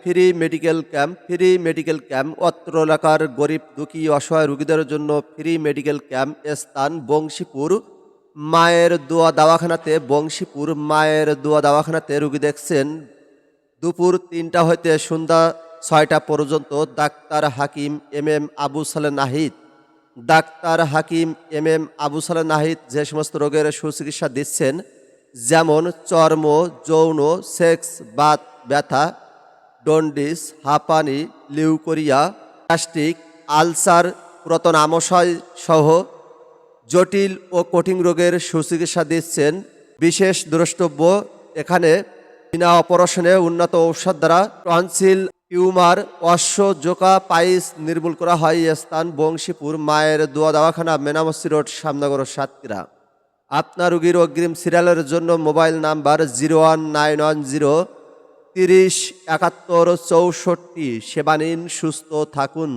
Free medical camp অত্র এলাকার গরিব দুঃখী অসহায় রোগীদের জন্য ফ্রি মেডিকেল ক্যাম্প স্থান বংশীপুর মায়ের দোয়া দাওয়াখানাতে রোগী দেখছেন দুপুর ৩টা হইতে সন্ধ্যা ৬টা পর্যন্ত ডাক্তার হাকিম এম এম যে সমস্ত রোগের সুচিকিৎসা দিচ্ছেন, যেমন চর্ম, যৌন, সেক্স, বাত ব্যথা, জন্ডিস, হাঁপানি, লিউকোরিয়া, গ্যাস্ট্রিক আলসার, পুরাতন আমাশয় সহ জটিল ও কঠিন রোগের সুচিকিৎসা দিচ্ছেন। বিশেষ দ্রষ্টব্য, এখানে বিনা অপারেশনে উন্নত ঔষধ দ্বারা টনসিল, টিউমার, অশ্ব, জোকা, পাইলস নির্মূল করা হয়। স্থান বংশীপুর মায়ের দোয়া দাওয়াখানা, মেনামসি রোড, শ্যামনগর, সাতক্ষীরা। আপনার রোগীর অগ্রিম সিরিয়ালের জন্য মোবাইল নাম্বার 01910 30 71 64। সেবা নিন, সুস্থ থাকুন।